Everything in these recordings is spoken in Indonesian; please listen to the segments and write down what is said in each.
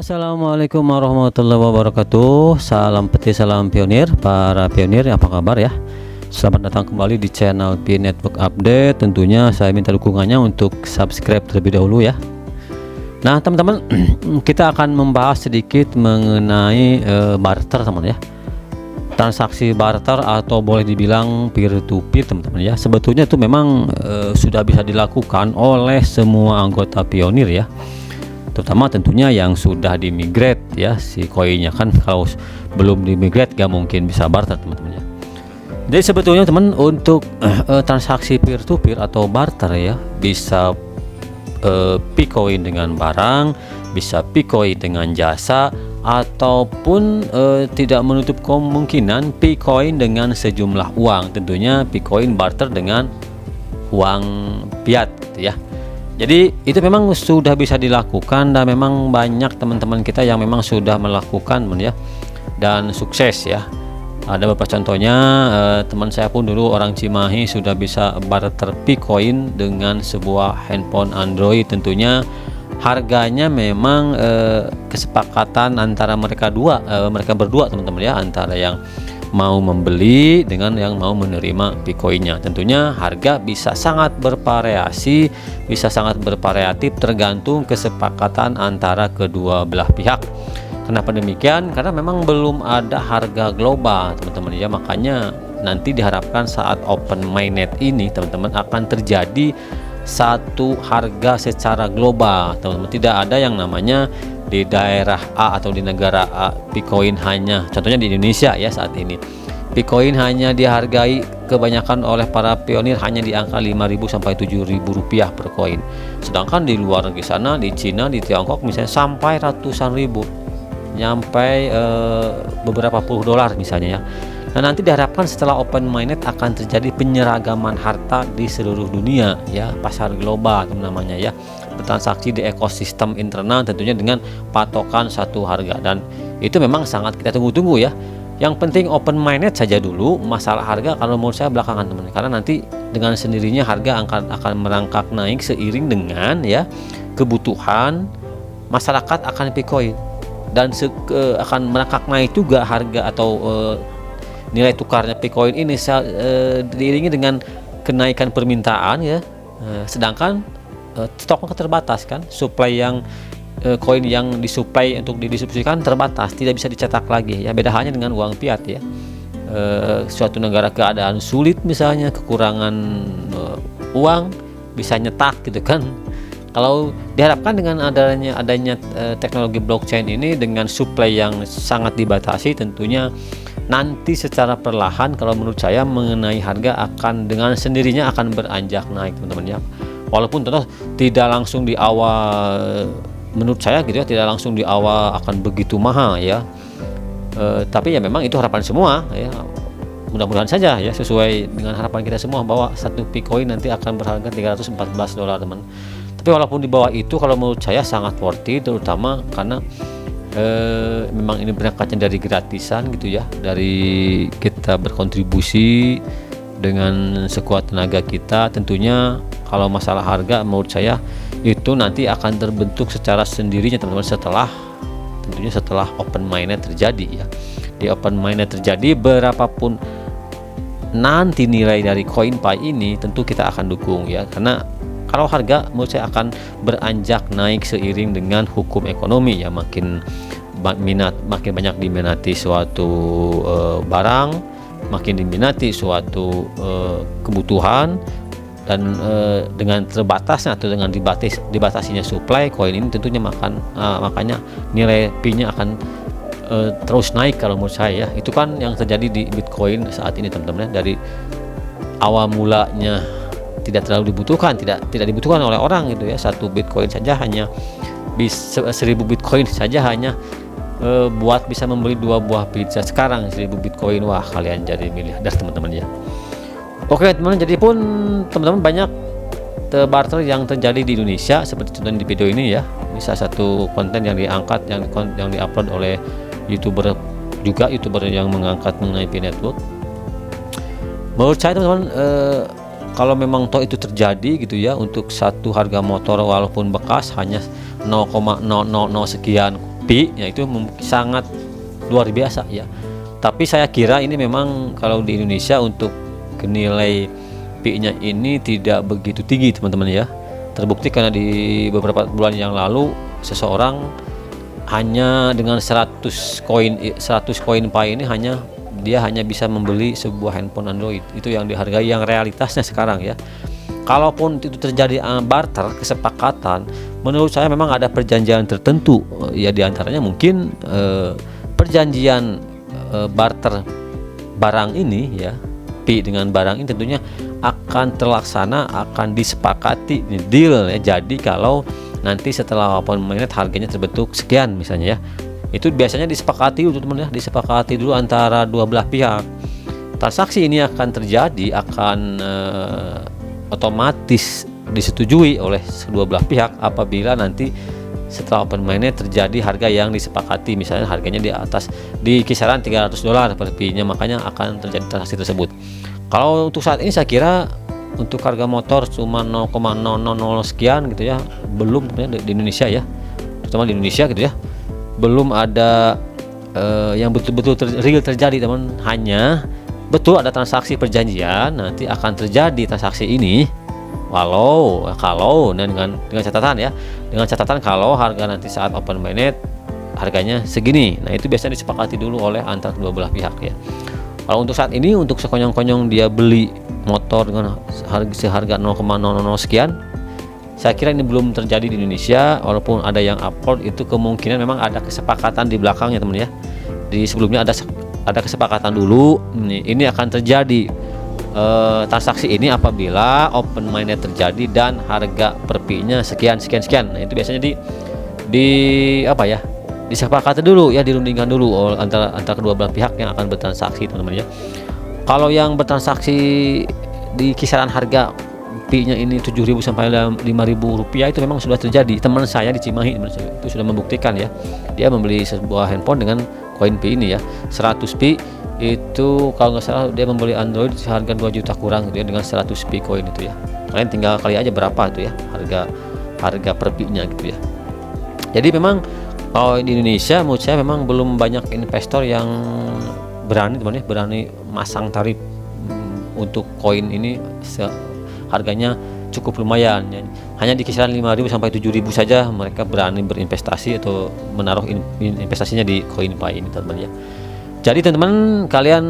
Assalamualaikum warahmatullahi wabarakatuh. Salam petis, salam pionir. Para pionir, apa kabar ya? Selamat datang kembali di channel Pi Network Update. Tentunya saya minta dukungannya untuk subscribe terlebih dahulu ya. Nah teman-teman, kita akan membahas sedikit mengenai barter teman ya. Transaksi barter atau boleh dibilang peer to peer teman-teman ya. Sebetulnya itu memang sudah bisa dilakukan oleh semua anggota pionir ya, terutama tentunya yang sudah dimigrate ya si koinnya, kan kalau belum dimigrate gak mungkin bisa barter teman-teman ya. Jadi sebetulnya teman, untuk transaksi peer to peer atau barter ya, bisa Picoin dengan barang, bisa Picoin dengan jasa, ataupun tidak menutup kemungkinan Picoin dengan sejumlah uang. Tentunya Picoin barter dengan uang fiat gitu ya. Jadi itu memang sudah bisa dilakukan dan memang banyak teman-teman kita yang memang sudah melakukan ya, dan sukses ya. Ada beberapa contohnya, teman saya pun dulu orang Cimahi sudah bisa barter Picoin dengan sebuah handphone Android. Tentunya harganya memang kesepakatan antara mereka berdua teman-teman ya, antara yang mau membeli dengan yang mau menerima Picoinnya. Tentunya harga bisa sangat bervariasi, bisa sangat bervariatif tergantung kesepakatan antara kedua belah pihak. Kenapa demikian? Karena memang belum ada harga global teman-teman ya, makanya nanti diharapkan saat open mainnet ini teman-teman akan terjadi satu harga secara global teman-teman. Tidak ada yang namanya di daerah A atau di negara A Picoin hanya, contohnya di Indonesia ya saat ini, Picoin hanya dihargai kebanyakan oleh para pionir hanya di angka 5.000 sampai 7.000 rupiah per koin. Sedangkan di luar negeri sana, di Cina, di Tiongkok misalnya sampai ratusan ribu, nyampai beberapa puluh dolar misalnya ya. Nah nanti diharapkan setelah open mainnet akan terjadi penyeragaman harta di seluruh dunia ya, pasar global namanya ya, bertransaksi di ekosistem internal tentunya dengan patokan satu harga, dan itu memang sangat kita tunggu-tunggu ya. Yang penting open mainnet saja dulu, masalah harga kalau menurut saya belakangan teman, karena nanti dengan sendirinya harga akan merangkak naik seiring dengan ya kebutuhan masyarakat akan Picoin, dan akan merangkak naik juga harga atau nilai tukarnya Picoin ini diiringi dengan kenaikan permintaan ya, sedangkan stoknya terbatas kan, supply yang koin yang disuplai untuk didistribusikan terbatas, tidak bisa dicetak lagi ya. Beda halnya dengan uang fiat ya. Suatu negara keadaan sulit misalnya, kekurangan uang, bisa nyetak gitu kan. Kalau diharapkan dengan adanya teknologi blockchain ini dengan supply yang sangat dibatasi, tentunya nanti secara perlahan kalau menurut saya mengenai harga akan dengan sendirinya akan beranjak naik teman-teman ya. Walaupun tentu tidak langsung di awal, menurut saya gitu ya, tidak langsung di awal akan begitu mahal ya, tapi ya memang itu harapan semua ya. Mudah-mudahan saja ya sesuai dengan harapan kita semua bahwa satu Picoin nanti akan berharga 314 dolar teman. Tapi walaupun di bawah itu kalau menurut saya sangat worth it, terutama karena memang ini berangkatnya dari gratisan gitu ya, dari kita berkontribusi dengan sekuat tenaga kita. Tentunya kalau masalah harga menurut saya itu nanti akan terbentuk secara sendirinya teman-teman, tentunya setelah open mainnet terjadi ya. Di open mainnet terjadi, berapapun nanti nilai dari CoinPi ini tentu kita akan dukung ya, karena kalau harga menurut saya akan beranjak naik seiring dengan hukum ekonomi ya, makin banyak diminati suatu barang, makin diminati suatu kebutuhan, dan dengan terbatasnya atau dengan dibatasinya supply koin ini tentunya makanya nilai Pi-nya akan terus naik kalau menurut saya ya. Itu kan yang terjadi di Bitcoin saat ini teman-teman ya. Dari awal mulanya tidak terlalu dibutuhkan, tidak dibutuhkan oleh orang gitu ya, satu Bitcoin saja hanya 1000 Bitcoin saja hanya buat bisa membeli 2 buah pizza. Sekarang 1000 Bitcoin, wah kalian jadi miliarder teman-teman ya. Oke teman-teman, jadi pun teman-teman banyak barter yang terjadi di Indonesia seperti contohnya di video ini ya. Bisa satu konten yang diangkat, yang diupload oleh YouTuber yang mengangkat mengenai Pi Network. Menurut saya teman-teman, kalau memang toh itu terjadi gitu ya, untuk satu harga motor walaupun bekas hanya 0,000 sekian Pi ya itu sangat luar biasa ya. Tapi saya kira ini memang kalau di Indonesia untuk nilai Pi-nya ini tidak begitu tinggi teman-teman ya. Terbukti karena di beberapa bulan yang lalu seseorang hanya dengan 100 koin Pi ini dia hanya bisa membeli sebuah handphone Android. Itu yang dihargai yang realitasnya sekarang ya. Kalaupun itu terjadi barter kesepakatan, menurut saya memang ada perjanjian tertentu ya, diantaranya mungkin perjanjian barter barang ini ya, Pi dengan barang ini tentunya akan terlaksana, akan disepakati deal ya. Jadi kalau nanti setelah open mainnet harganya terbentuk sekian misalnya ya, itu biasanya disepakati dulu teman ya, disepakati dulu antara dua belah pihak. Transaksi ini akan terjadi, akan otomatis disetujui oleh kedua belah pihak apabila nanti setelah open mainnet terjadi harga yang disepakati, misalnya harganya di kisaran $300 per Pi-nya, makanya akan terjadi transaksi tersebut. Kalau untuk saat ini saya kira untuk harga motor cuma 0,000 sekian gitu ya, belum di Indonesia ya, terutama di Indonesia gitu ya, belum ada yang betul-betul real terjadi teman. Hanya betul ada transaksi perjanjian, nanti akan terjadi transaksi ini kalau dengan catatan ya, dengan catatan kalau harga nanti saat open mainnet harganya segini. Nah itu biasanya disepakati dulu oleh antara kedua belah pihak ya. Kalau untuk saat ini, untuk sekonyong-konyong dia beli motor dengan seharga 0,00 sekian, saya kira ini belum terjadi di Indonesia. Walaupun ada yang upload, itu kemungkinan memang ada kesepakatan di belakangnya teman ya. Di sebelumnya ada kesepakatan dulu. Ini akan terjadi transaksi ini apabila open mainnet terjadi dan harga per Pi-nya sekian. Nah itu biasanya disepakati dulu ya, dirundingkan dulu antara kedua belah pihak yang akan bertransaksi teman-teman ya. Kalau yang bertransaksi di kisaran harga Pi-nya ini 7.000 sampai 5.000 rupiah, itu memang sudah terjadi. Teman saya di Cimahi itu sudah membuktikan ya, dia membeli sebuah handphone dengan koin Pi ini ya, 100 Pi itu kalau nggak salah dia membeli Android seharga 2 juta kurang gitu ya, dengan 100 Pi koin itu ya. Kalian tinggal kali aja berapa itu ya harga per Pi-nya gitu ya. Jadi memang kalau di Indonesia menurut saya memang belum banyak investor yang berani teman ya, berani masang tarif untuk koin ini harganya cukup lumayan ya. Hanya di kisaran 5.000 sampai 7.000 saja mereka berani berinvestasi atau menaruh investasinya di koin Pi ini teman ya. Jadi teman-teman kalian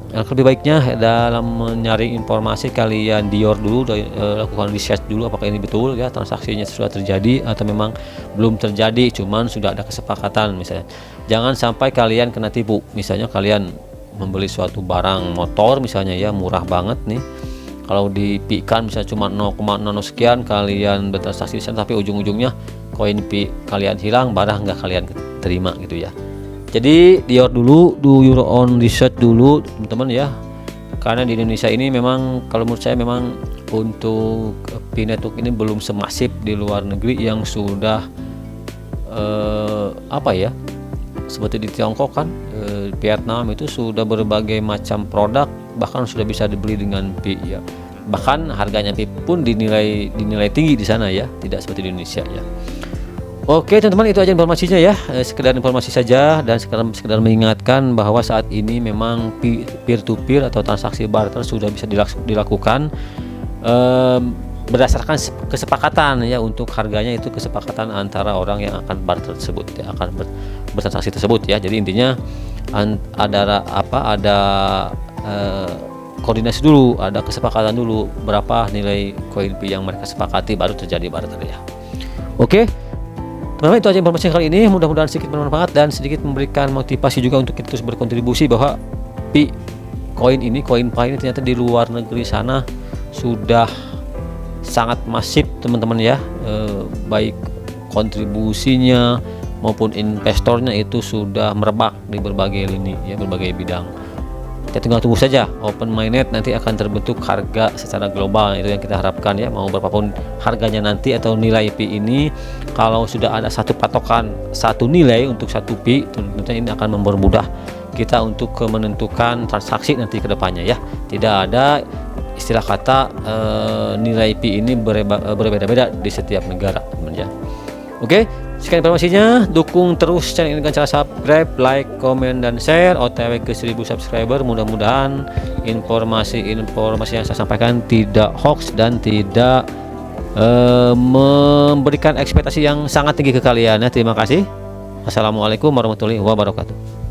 lebih baiknya dalam mencari informasi kalian dior dulu, lakukan research dulu apakah ini betul ya transaksinya sudah terjadi atau memang belum terjadi, cuman sudah ada kesepakatan misalnya. Jangan sampai kalian kena tipu. Misalnya kalian membeli suatu barang motor misalnya ya, murah banget nih, kalau dipikan misalnya cuma 0,00 sekian, kalian bertransaksi tapi ujung-ujungnya koin Pi kalian hilang, barang nggak kalian terima gitu ya. Jadi dior dulu, do your own research dulu teman-teman ya, karena di Indonesia ini memang kalau menurut saya memang untuk Pi network ini belum semasif di luar negeri yang sudah seperti di Tiongkok kan, Vietnam itu sudah berbagai macam produk, bahkan sudah bisa dibeli dengan Pi ya, bahkan harganya Pi pun dinilai tinggi di sana ya, tidak seperti di Indonesia ya. Oke teman-teman, itu aja informasinya ya, sekedar informasi saja dan sekedar mengingatkan bahwa saat ini memang peer to peer atau transaksi barter sudah bisa dilakukan berdasarkan kesepakatan ya. Untuk harganya itu kesepakatan antara orang yang akan barter tersebut ya, akan bertransaksi tersebut ya. Jadi intinya ada koordinasi dulu, ada kesepakatan dulu berapa nilai koin Pi yang mereka sepakati, baru terjadi barter ya. Oke teman-teman, itu aja informasi kali ini, mudah-mudahan sedikit bermanfaat dan sedikit memberikan motivasi juga untuk kita terus berkontribusi bahwa Pi koin Pi ini ternyata di luar negeri sana sudah sangat masif teman-teman ya, baik kontribusinya maupun investornya itu sudah merebak di berbagai lini ya, berbagai bidang. Kita tinggal tunggu saja open mainnet nanti akan terbentuk harga secara global, itu yang kita harapkan ya. Mau berapapun harganya nanti atau nilai Pi ini, kalau sudah ada satu patokan, satu nilai untuk satu Pi, tentunya ini akan mempermudah kita untuk menentukan transaksi nanti ke depannya ya. Tidak ada istilah kata nilai Pi ini berbeda-beda di setiap negara teman ya. Oke, Sekian informasinya, dukung terus channel ini dengan cara subscribe, like, komen, dan share. OTW ke 1000 subscriber. Mudah-mudahan informasi-informasi yang saya sampaikan tidak hoax dan tidak memberikan ekspektasi yang sangat tinggi ke kalian ya. Terima kasih. Assalamualaikum warahmatullahi wabarakatuh.